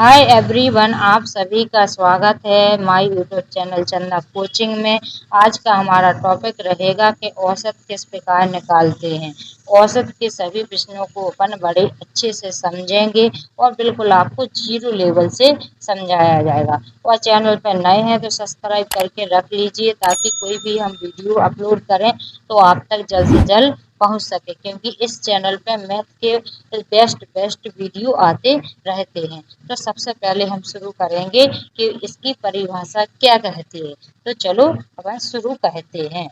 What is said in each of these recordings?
Hi everyone, आप सभी का स्वागत है माय यूट्यूब चैनल चंदा कोचिंग में। आज का हमारा टॉपिक रहेगा कि औसत किस प्रकार निकालते हैं। औसत के सभी प्रश्नों को अपन बड़े अच्छे से समझेंगे और बिल्कुल आपको जीरो लेवल से समझाया जाएगा। और चैनल पर नए हैं तो सब्सक्राइब करके रख लीजिए ताकि कोई भी हम वीडियो अपलोड करें तो आप तक जल्द से जल्द पहुंच सके, क्योंकि इस चैनल पे मैथ के बेस्ट वीडियो आते रहते हैं। तो सबसे पहले हम शुरू करेंगे कि इसकी परिभाषा क्या कहती है। तो चलो अपन शुरू कहते हैं।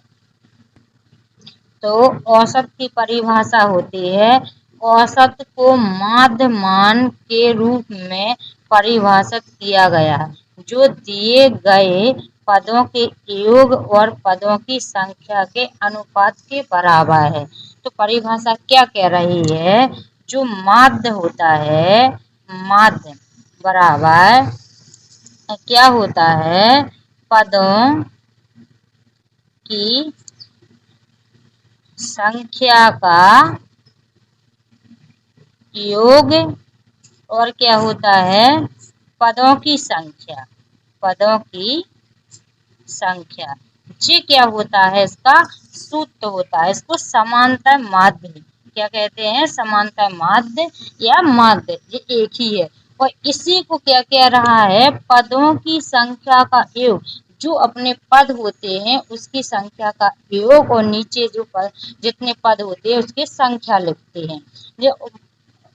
तो औसत की परिभाषा होती है, औसत को माध्य मान के रूप में परिभाषित किया गया है जो दिए गए पदों के योग और पदों की संख्या के अनुपात के बराबर है। तो परिभाषा क्या कह रही है, जो माध्य होता है, माध्य बराबर क्या होता है, पदों की संख्या का योग और क्या होता है, पदों की संख्या, पदों की संख्या। ये क्या होता है, इसका सूत्र होता है। इसको समांतर माध्य क्या कहते हैं, समांतर माध्य या माध्य, ये एक ही है। और इसी को क्या कह रहा है, पदों की संख्या का योग। जो अपने पद होते हैं उसकी संख्या का योग और नीचे जो पद, जितने पद होते हैं उसकी संख्या लिखते हैं। ये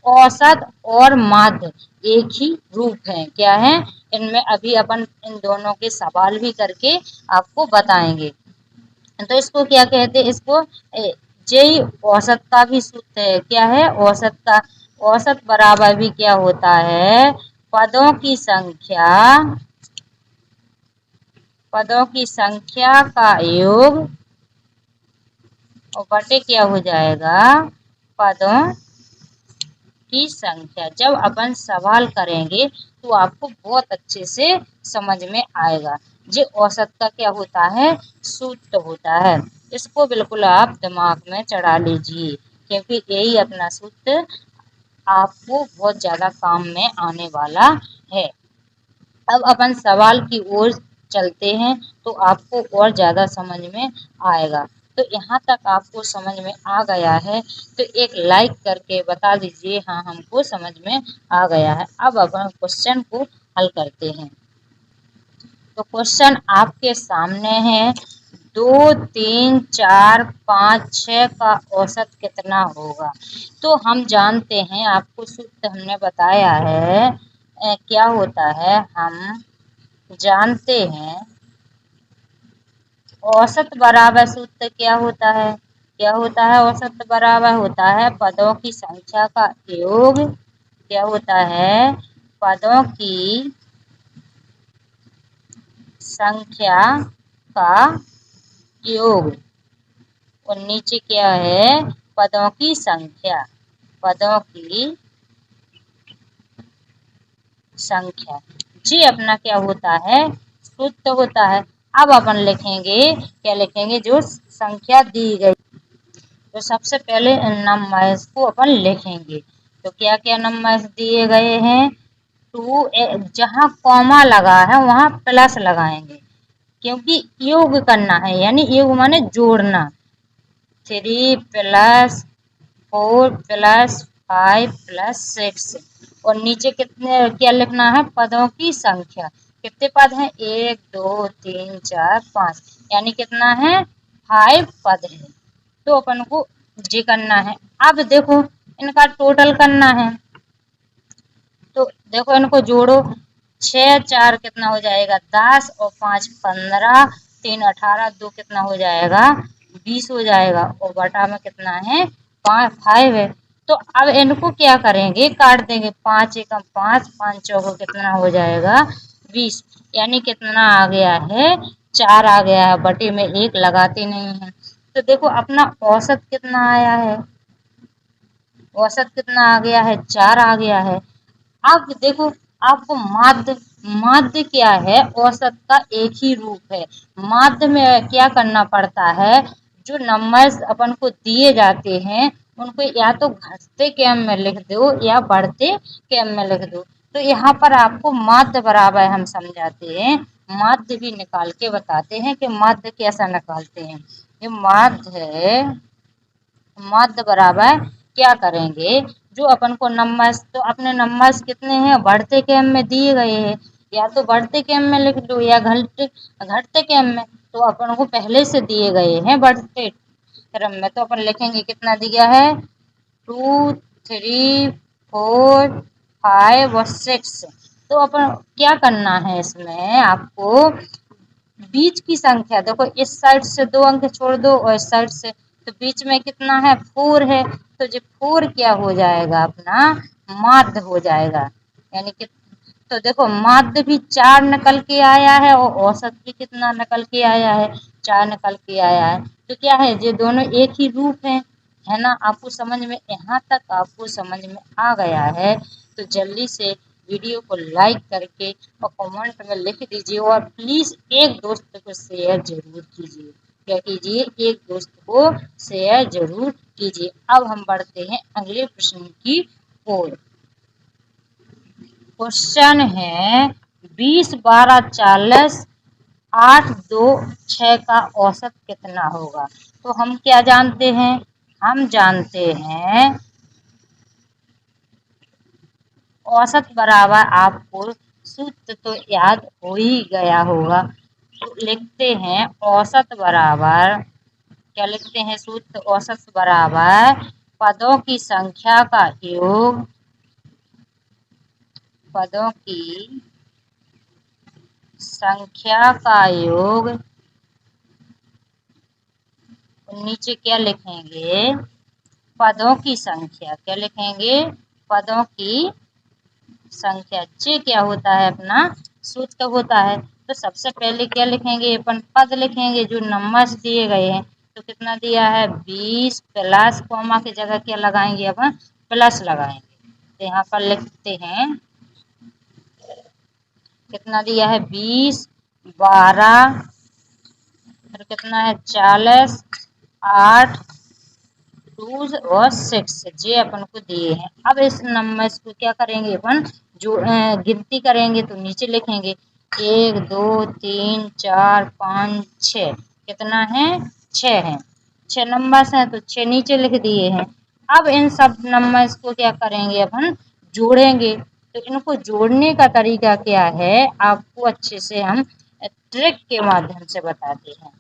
औसत और माध्य एक ही रूप है। क्या है, इनमें अभी अपन इन दोनों के सवाल भी करके आपको बताएंगे। तो इसको क्या कहते हैं, इसको यही औसत का भी सूत्र है। क्या है, औसत का, औसत बराबर भी क्या होता है, पदों की संख्या, पदों की संख्या का योग और बटे क्या हो जाएगा, पदों की संख्या। जब अपन सवाल करेंगे तो आपको बहुत अच्छे से समझ में आएगा। ये औसत का क्या होता है, सूत्र होता है। इसको बिल्कुल आप दिमाग में चढ़ा लीजिए, क्योंकि यही अपना सूत्र आपको बहुत ज्यादा काम में आने वाला है। अब अपन सवाल की ओर चलते हैं तो आपको और ज्यादा समझ में आएगा। तो यहाँ तक आपको समझ में आ गया है तो एक लाइक करके बता दीजिए हाँ हमको समझ में आ गया है। अब अपन क्वेश्चन को हल करते हैं। तो क्वेश्चन आपके सामने है, 2, 3, 4, 5, 6 का औसत कितना होगा। तो हम जानते हैं, आपको सूत्र हमने बताया है, क्या होता है, हम जानते हैं औसत बराबर सूत्र क्या होता है, क्या होता है, औसत बराबर होता है पदों की संख्या का योग। क्या होता है, पदों की संख्या का योग और नीचे क्या है, पदों की संख्या, पदों की संख्या। जी अपना क्या होता है, सूत्र होता है। अब अपन लिखेंगे, क्या लिखेंगे, जो संख्या दी गई। तो सबसे पहले नंबर्स को अपन लिखेंगे। तो क्या क्या नंबर्स दिए गए हैं, 2, जहाँ कॉमा लगा है वहां प्लस लगाएंगे क्योंकि योग करना है, यानी योग माने जोड़ना। 3 + 4 + 5 + 6 और नीचे कितने क्या लिखना है, पदों की संख्या। कितने पद हैं, 1, 2, 3, 4, 5, यानी कितना है, 5 पद है। तो अपन को जी करना है। अब देखो इनका टोटल करना है। तो देखो इनको जोड़ो, 6 4 कितना हो जाएगा, 10 और 5 15, 3 18, 2 कितना हो जाएगा, 20 हो जाएगा और बटा में कितना है, 5 है। तो अब इनको क्या करेंगे, काट देंगे, 5 एकम 5, 5 चौको कितना हो जाएगा, 20, यानी कितना आ गया है, 4 आ गया है। बटे में 1 लगाते नहीं है। तो देखो अपना औसत कितना आया है, औसत कितना आ गया है, 4 आ गया है। अब देखो आपको माध्य, माध्य क्या है, औसत का एक ही रूप है। माध्य में क्या करना पड़ता है, जो नंबर्स अपन को दिए जाते हैं उनको या तो घटते क्रम में लिख दो या बढ़ते क्रम में लिख दो। तो यहाँ पर आपको माध्य बराबर हम समझाते हैं, माध्य भी निकाल के बताते हैं कि माध्य कैसा निकालते हैं। ये माध्य है, माध्य बराबर क्या करेंगे, जो अपन को नंबर्स, तो अपने नंबर्स कितने हैं बढ़ते क्रम में दिए गए हैं, या तो बढ़ते क्रम में लिख दो या घटते क्रम में, तो अपन को पहले से दिए गए हैं बढ़ते क्रम में, तो अपन लिखेंगे कितना दिया है 2 3 4 5 और 6। तो अपन क्या करना है इसमें आपको, बीच की संख्या देखो, इस साइड से 2 अंक छोड़ दो और इस साइड से, तो बीच में कितना है 4 है, तो जो 4 क्या हो जाएगा अपना माध्य हो जाएगा, यानी कि तो देखो माध्य भी 4 निकल के आया है और औसत भी कितना निकल के आया है 4 निकल के आया है, तो क्या है ये दोनों एक ही रूप है ना। आपको समझ में, यहाँ तक आपको समझ में आ गया है तो जल्दी से वीडियो को लाइक करके और कमेंट में लिख दीजिए, और प्लीज एक दोस्त को शेयर जरूर कीजिए, क्या कीजिए, एक दोस्त को शेयर जरूर कीजिए। अब हम बढ़ते हैं अगले प्रश्न की ओर। क्वेश्चन है 20 12 40 8 2 6 का औसत कितना होगा। तो हम क्या जानते हैं, हम जानते हैं औसत बराबर, आपको सूत्र तो याद हो ही गया होगा, तो लिखते हैं औसत बराबर, क्या लिखते हैं सूत्र, औसत बराबर पदों की संख्या का योग, पदों की संख्या का योग, नीचे क्या लिखेंगे पदों की संख्या, क्या लिखेंगे पदों की संख्या, चे क्या होता है अपना सूत्र होता है। तो सबसे पहले क्या लिखेंगे अपन पद लिखेंगे, जो नंबर्स दिए गए हैं, तो कितना दिया है 20 प्लस कॉमा की जगह क्या लगाएंगे अपन प्लस लगाएंगे, तो यहाँ पर लिखते हैं कितना दिया है 20 12 फिर कितना है 40 8 2 और 6 जे अपन को दिए हैं। अब इस नंबर को क्या करेंगे अपन, जो गिनती करेंगे, तो नीचे लिखेंगे 1 2 3 4 5 6, कितना है 6 है, 6 नंबर्स हैं तो 6 नीचे लिख दिए हैं। अब इन सब नंबर्स को क्या करेंगे अपन जोड़ेंगे, तो इनको जोड़ने का तरीका क्या है आपको अच्छे से हम ट्रिक के माध्यम से बताते हैं।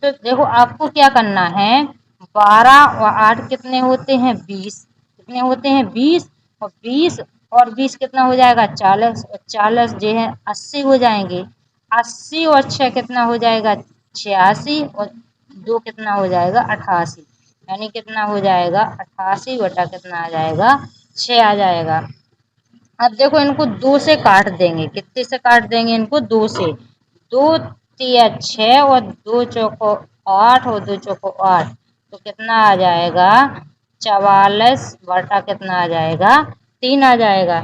तो देखो आपको क्या करना है, 12 और 8 कितने होते हैं 20, कितने होते हैं 20, और 20 और 20 कितना हो जाएगा 40, और 40 जो है 80 हो जाएंगे, 80 और 6 कितना हो जाएगा 86, और 2 कितना हो जाएगा 88, यानी कितना हो जाएगा 88 बटा कितना आ जाएगा 6 आ जाएगा। अब देखो इनको 2 से काट देंगे, कितने से काट देंगे इनको 2 से, 2 तिया 6 और 2 चौको 8 और 2 चौको 8, तो कितना आ जाएगा 44 बटा कितना आ जाएगा 3 आ जाएगा,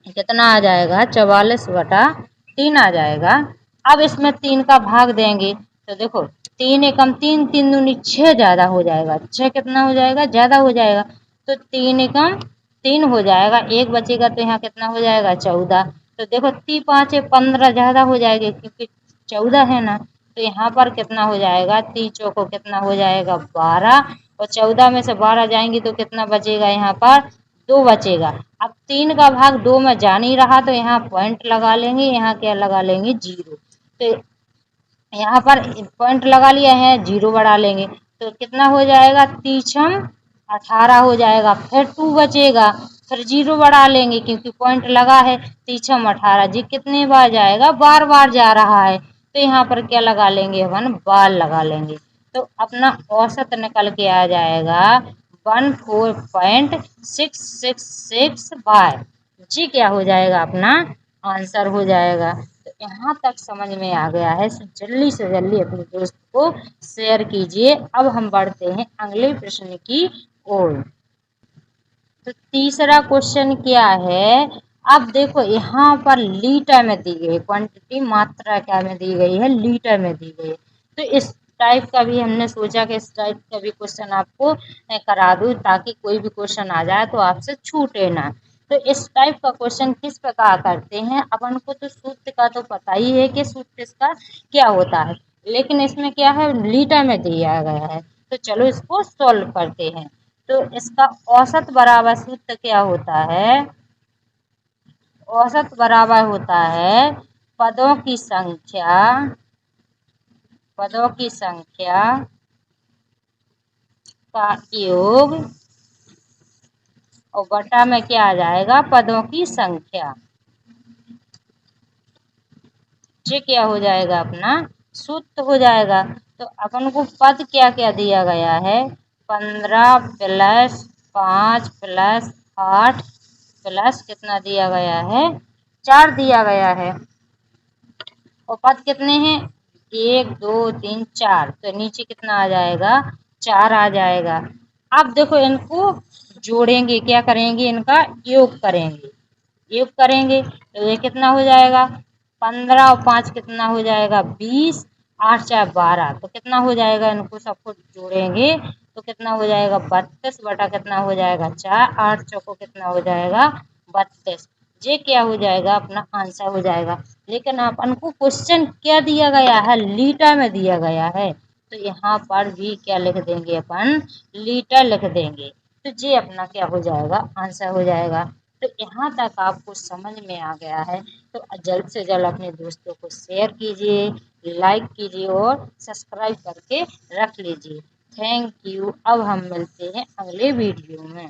कितना आ जाएगा 44 बटा 3 आ जाएगा। अब इसमें 3 का भाग देंगे, तो देखो 3 एकम 3 3 दूनी 6 ज्यादा हो जाएगा, 6 कितना हो जाएगा ज्यादा हो जाएगा, तो 3 एकम 3 हो जाएगा, एक बचेगा तो यहाँ कितना हो जाएगा 14, तो देखो 3 5 15 ज्यादा हो जाएगा क्योंकि 14 है ना, तो यहाँ पर कितना हो जाएगा 3 चौको कितना हो जाएगा 12, और 14 में से 12 जाएंगे तो कितना बचेगा यहाँ पर 2 बचेगा। अब 3 का भाग 2 में जा नहीं रहा तो यहाँ पॉइंट लगा लेंगे, यहाँ क्या लगा लेंगे 0, तो यहाँ पर पॉइंट लगा लिया है 0 बढ़ा लेंगे, तो कितना हो जाएगा 3 18 हो जाएगा, फिर 2 बचेगा, फिर 0 बढ़ा लेंगे क्योंकि पॉइंट लगा है 3 18 जी कितने बार जाएगा बार बार जा रहा है, तो यहाँ पर क्या लगा लेंगे अपन बार लगा लेंगे, तो अपना औसत निकल के आ जाएगा 14.666 बार, जी क्या हो जाएगा अपना आंसर हो जाएगा। तो यहाँ तक समझ में आ गया है, जल्दी से जल्दी अपने दोस्त को शेयर कीजिए। अब हम बढ़ते हैं अगले प्रश्न की ओर। तो तीसरा क्वेश्चन क्या है, अब देखो यहाँ पर लीटर में दी गई क्वांटिटी, मात्रा क्या में दी गई है लीटर में दी गई है, तो इस टाइप का भी हमने सोचा कि इस टाइप का भी क्वेश्चन आपको करा दूं ताकि कोई भी क्वेश्चन आ जाए तो आपसे छूटे ना। तो इस टाइप का क्वेश्चन किस प्रकार करते हैं, अपन को तो सूत्र का तो पता ही है कि सूत्र इसका क्या होता है, लेकिन इसमें क्या है लीटर में दिया गया है। तो चलो इसको सॉल्व करते हैं। तो इसका औसत बराबर सूत्र क्या होता है, औसत बराबर होता है पदों की संख्या, पदों की संख्या का योग और बटा में क्या आ जाएगा पदों की संख्या। ये क्या हो जाएगा अपना सूत्र हो जाएगा। तो अपन को पद क्या क्या दिया गया है, 15 प्लस 5 प्लस 8 प्लस कितना दिया गया है 4 दिया गया है। और पद कितने हैं 1 2 3 4, तो नीचे कितना आ जाएगा 4 आ जाएगा। अब देखो इनको जोड़ेंगे, क्या करेंगे इनका योग करेंगे, योग करेंगे तो ये कितना हो जाएगा 15 और 5 कितना हो जाएगा 20, 8 4 12, तो कितना हो जाएगा इनको सबको जोड़ेंगे तो कितना हो जाएगा 32 बटा कितना हो जाएगा 4, 8 चौको कितना हो जाएगा 32। ये क्या हो जाएगा अपना आंसर हो जाएगा। लेकिन अपन को क्वेश्चन क्या दिया गया है लीटर में दिया गया है, तो यहाँ पर भी क्या लिख देंगे अपन लीटर लिख देंगे। तो ये अपना क्या हो जाएगा आंसर हो जाएगा। तो यहाँ तक आपको समझ में आ गया है तो जल्द से जल्द अपने दोस्तों को शेयर कीजिए, लाइक कीजिए और सब्सक्राइब करके रख लीजिए। Thank you. अब हम मिलते हैं अगले वीडियो में।